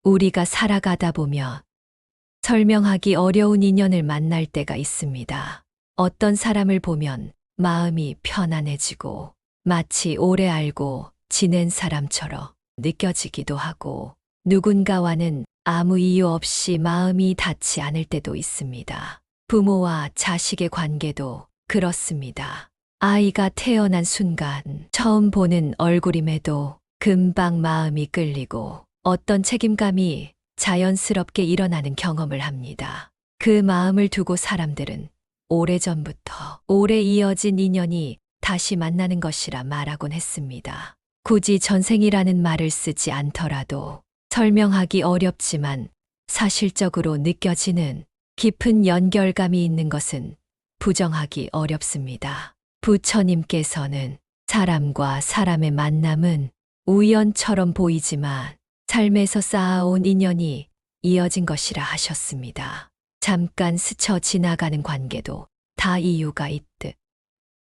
우리가 살아가다 보면 설명하기 어려운 인연을 만날 때가 있습니다. 어떤 사람을 보면 마음이 편안해지고 마치 오래 알고 지낸 사람처럼 느껴지기도 하고 누군가와는 아무 이유 없이 마음이 닿지 않을 때도 있습니다. 부모와 자식의 관계도 그렇습니다. 아이가 태어난 순간 처음 보는 얼굴임에도 금방 마음이 끌리고 어떤 책임감이 자연스럽게 일어나는 경험을 합니다. 그 마음을 두고 사람들은 오래전부터 오래 이어진 인연이 다시 만나는 것이라 말하곤 했습니다. 굳이 전생이라는 말을 쓰지 않더라도 설명하기 어렵지만 사실적으로 느껴지는 깊은 연결감이 있는 것은 부정하기 어렵습니다. 부처님께서는 사람과 사람의 만남은 우연처럼 보이지만 삶에서 쌓아온 인연이 이어진 것이라 하셨습니다. 잠깐 스쳐 지나가는 관계도 다 이유가 있듯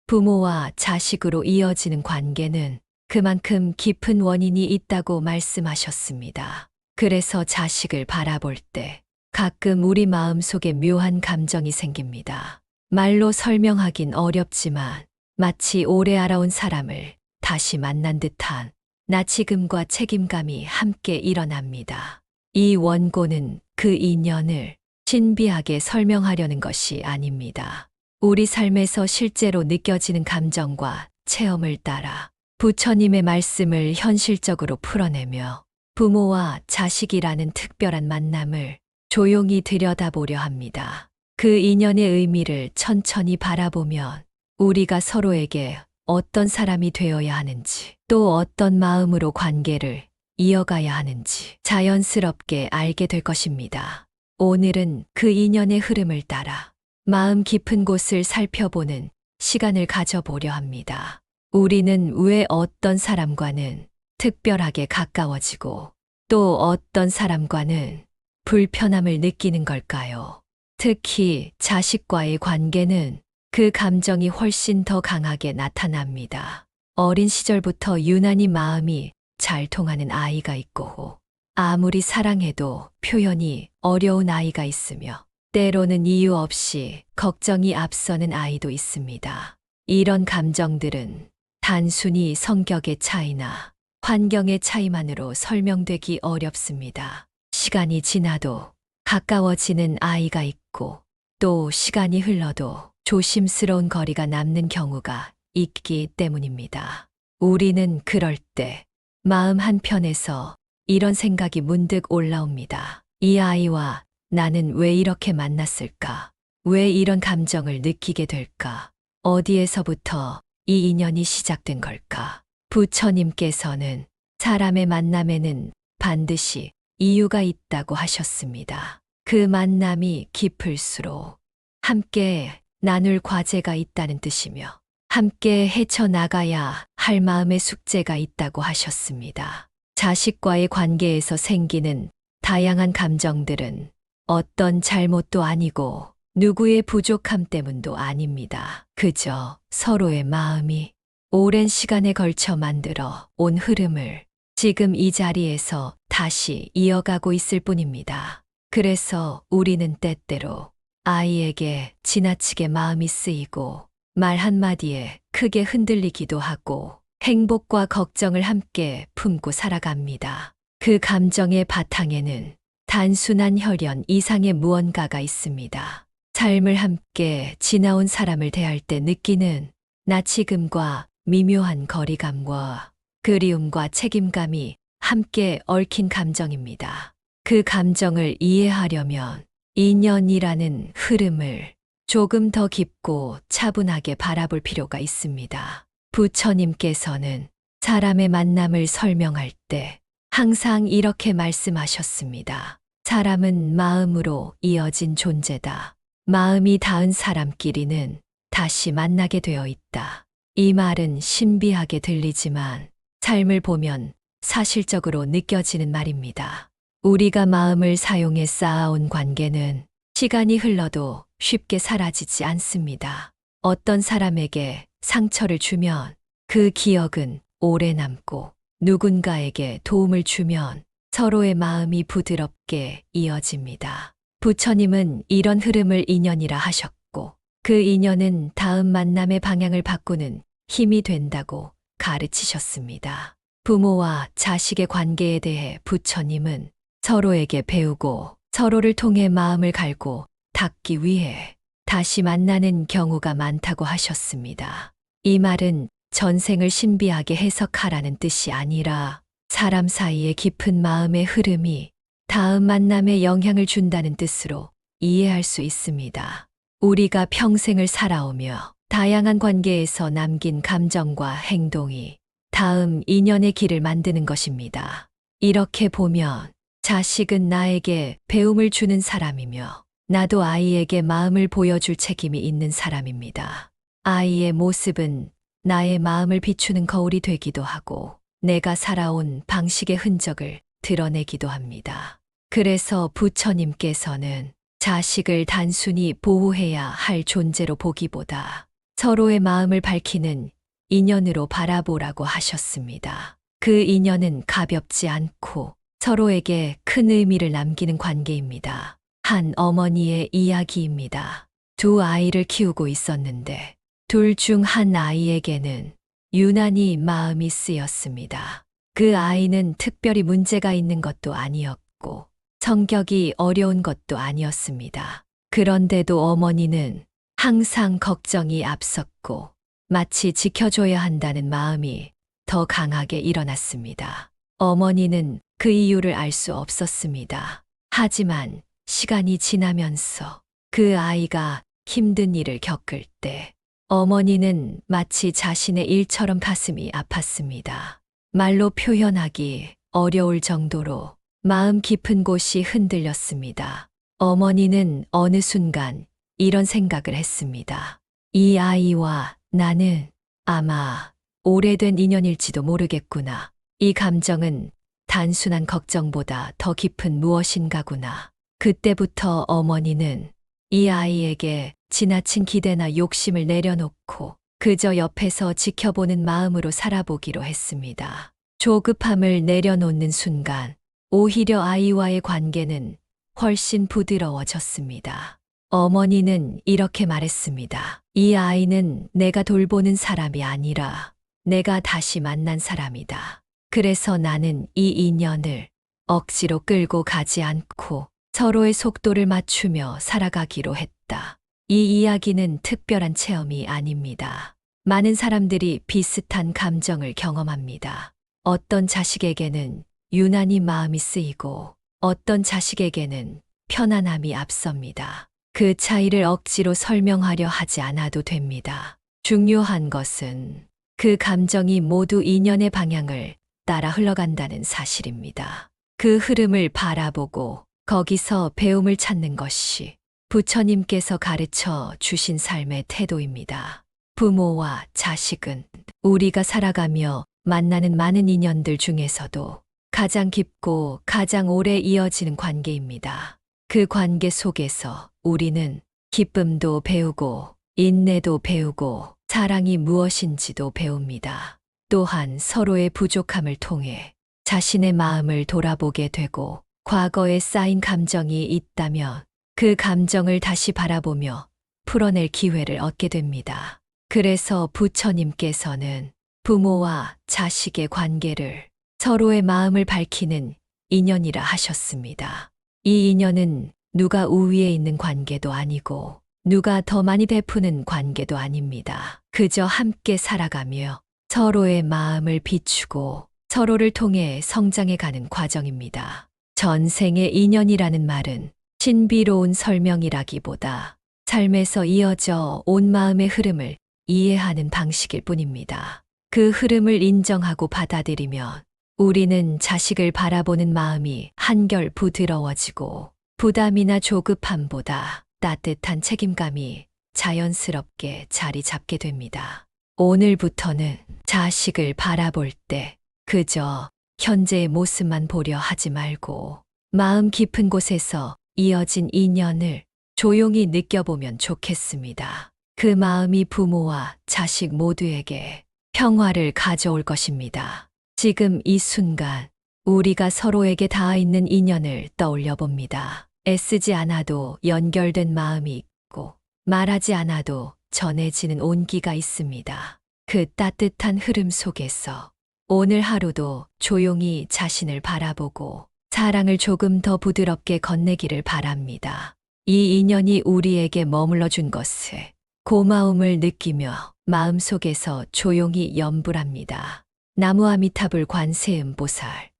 부모와 자식으로 이어지는 관계는 그만큼 깊은 원인이 있다고 말씀하셨습니다. 그래서 자식을 바라볼 때 가끔 우리 마음속에 묘한 감정이 생깁니다. 말로 설명하긴 어렵지만 마치 오래 알아온 사람을 다시 만난 듯한 나치금과 책임감이 함께 일어납니다. 이 원고는 그 인연을 신비하게 설명하려는 것이 아닙니다. 우리 삶에서 실제로 느껴지는 감정과 체험을 따라 부처님의 말씀을 현실적으로 풀어내며 부모와 자식이라는 특별한 만남을 조용히 들여다보려 합니다. 그 인연의 의미를 천천히 바라보면 우리가 서로에게 어떤 사람이 되어야 하는지 또 어떤 마음으로 관계를 이어가야 하는지 자연스럽게 알게 될 것입니다. 오늘은 그 인연의 흐름을 따라 마음 깊은 곳을 살펴보는 시간을 가져보려 합니다. 우리는 왜 어떤 사람과는 특별하게 가까워지고 또 어떤 사람과는 불편함을 느끼는 걸까요? 특히 자식과의 관계는 그 감정이 훨씬 더 강하게 나타납니다. 어린 시절부터 유난히 마음이 잘 통하는 아이가 있고 아무리 사랑해도 표현이 어려운 아이가 있으며 때로는 이유 없이 걱정이 앞서는 아이도 있습니다. 이런 감정들은 단순히 성격의 차이나 환경의 차이만으로 설명되기 어렵습니다. 시간이 지나도 가까워지는 아이가 있고 또 시간이 흘러도 조심스러운 거리가 남는 경우가 있기 때문입니다. 우리는 그럴 때 마음 한편에서 이런 생각이 문득 올라옵니다. 이 아이와 나는 왜 이렇게 만났을까? 왜 이런 감정을 느끼게 될까? 어디에서부터 이 인연이 시작된 걸까? 부처님께서는 사람의 만남에는 반드시 이유가 있다고 하셨습니다. 그 만남이 깊을수록 함께 나눌 과제가 있다는 뜻이며 함께 헤쳐나가야 할 마음의 숙제가 있다고 하셨습니다. 자식과의 관계에서 생기는 다양한 감정들은 어떤 잘못도 아니고 누구의 부족함 때문도 아닙니다. 그저 서로의 마음이 오랜 시간에 걸쳐 만들어 온 흐름을 지금 이 자리에서 다시 이어가고 있을 뿐입니다. 그래서 우리는 때때로 아이에게 지나치게 마음이 쓰이고 말 한마디에 크게 흔들리기도 하고 행복과 걱정을 함께 품고 살아갑니다. 그 감정의 바탕에는 단순한 혈연 이상의 무언가가 있습니다. 삶을 함께 지나온 사람을 대할 때 느끼는 나치금과 미묘한 거리감과 그리움과 책임감이 함께 얽힌 감정입니다. 그 감정을 이해하려면 인연이라는 흐름을 조금 더 깊고 차분하게 바라볼 필요가 있습니다. 부처님께서는 사람의 만남을 설명할 때 항상 이렇게 말씀하셨습니다. 사람은 마음으로 이어진 존재다. 마음이 닿은 사람끼리는 다시 만나게 되어 있다. 이 말은 신비하게 들리지만 삶을 보면 사실적으로 느껴지는 말입니다. 우리가 마음을 사용해 쌓아온 관계는 시간이 흘러도 쉽게 사라지지 않습니다. 어떤 사람에게 상처를 주면 그 기억은 오래 남고 누군가에게 도움을 주면 서로의 마음이 부드럽게 이어집니다. 부처님은 이런 흐름을 인연이라 하셨고, 그 인연은 다음 만남의 방향을 바꾸는 힘이 된다고 가르치셨습니다. 부모와 자식의 관계에 대해 부처님은 서로에게 배우고 서로를 통해 마음을 갈고 닦기 위해 다시 만나는 경우가 많다고 하셨습니다. 이 말은 전생을 신비하게 해석하라는 뜻이 아니라 사람 사이의 깊은 마음의 흐름이 다음 만남에 영향을 준다는 뜻으로 이해할 수 있습니다. 우리가 평생을 살아오며 다양한 관계에서 남긴 감정과 행동이 다음 인연의 길을 만드는 것입니다. 이렇게 보면 자식은 나에게 배움을 주는 사람이며 나도 아이에게 마음을 보여줄 책임이 있는 사람입니다. 아이의 모습은 나의 마음을 비추는 거울이 되기도 하고 내가 살아온 방식의 흔적을 드러내기도 합니다. 그래서 부처님께서는 자식을 단순히 보호해야 할 존재로 보기보다 서로의 마음을 밝히는 인연으로 바라보라고 하셨습니다. 그 인연은 가볍지 않고 서로에게 큰 의미를 남기는 관계입니다. 한 어머니의 이야기입니다. 두 아이를 키우고 있었는데 둘 중 한 아이에게는 유난히 마음이 쓰였습니다. 그 아이는 특별히 문제가 있는 것도 아니었고 성격이 어려운 것도 아니었습니다. 그런데도 어머니는 항상 걱정이 앞섰고 마치 지켜줘야 한다는 마음이 더 강하게 일어났습니다. 어머니는 그 이유를 알 수 없었습니다. 하지만 시간이 지나면서 그 아이가 힘든 일을 겪을 때 어머니는 마치 자신의 일처럼 가슴이 아팠습니다. 말로 표현하기 어려울 정도로 마음 깊은 곳이 흔들렸습니다. 어머니는 어느 순간 이런 생각을 했습니다. 이 아이와 나는 아마 오래된 인연일지도 모르겠구나. 이 감정은 단순한 걱정보다 더 깊은 무엇인가구나. 그때부터 어머니는 이 아이에게 지나친 기대나 욕심을 내려놓고 그저 옆에서 지켜보는 마음으로 살아보기로 했습니다. 조급함을 내려놓는 순간 오히려 아이와의 관계는 훨씬 부드러워졌습니다. 어머니는 이렇게 말했습니다. 이 아이는 내가 돌보는 사람이 아니라 내가 다시 만난 사람이다. 그래서 나는 이 인연을 억지로 끌고 가지 않고 서로의 속도를 맞추며 살아가기로 했다. 이 이야기는 특별한 체험이 아닙니다. 많은 사람들이 비슷한 감정을 경험합니다. 어떤 자식에게는 유난히 마음이 쓰이고 어떤 자식에게는 편안함이 앞섭니다. 그 차이를 억지로 설명하려 하지 않아도 됩니다. 중요한 것은 그 감정이 모두 인연의 방향을 따라 흘러간다는 사실입니다. 그 흐름을 바라보고 거기서 배움을 찾는 것이 부처님께서 가르쳐 주신 삶의 태도입니다. 부모와 자식은 우리가 살아가며 만나는 많은 인연들 중에서도 가장 깊고 가장 오래 이어지는 관계입니다. 그 관계 속에서 우리는 기쁨도 배우고 인내도 배우고 사랑이 무엇인지도 배웁니다. 또한 서로의 부족함을 통해 자신의 마음을 돌아보게 되고 과거에 쌓인 감정이 있다면 그 감정을 다시 바라보며 풀어낼 기회를 얻게 됩니다. 그래서 부처님께서는 부모와 자식의 관계를 서로의 마음을 밝히는 인연이라 하셨습니다. 이 인연은 누가 우위에 있는 관계도 아니고 누가 더 많이 베푸는 관계도 아닙니다. 그저 함께 살아가며 서로의 마음을 비추고 서로를 통해 성장해가는 과정입니다. 전생의 인연이라는 말은 신비로운 설명이라기보다 삶에서 이어져 온 마음의 흐름을 이해하는 방식일 뿐입니다. 그 흐름을 인정하고 받아들이면 우리는 자식을 바라보는 마음이 한결 부드러워지고 부담이나 조급함보다 따뜻한 책임감이 자연스럽게 자리 잡게 됩니다. 오늘부터는 자식을 바라볼 때 그저 현재의 모습만 보려 하지 말고 마음 깊은 곳에서 이어진 인연을 조용히 느껴보면 좋겠습니다. 그 마음이 부모와 자식 모두에게 평화를 가져올 것입니다. 지금 이 순간 우리가 서로에게 닿아 있는 인연을 떠올려 봅니다. 애쓰지 않아도 연결된 마음이 있고 말하지 않아도 전해지는 온기가 있습니다. 그 따뜻한 흐름 속에서 오늘 하루도 조용히 자신을 바라보고 사랑을 조금 더 부드럽게 건네기를 바랍니다. 이 인연이 우리에게 머물러 준 것을 고마움을 느끼며 마음속에서 조용히 염불합니다. 나무아미타불 관세음보살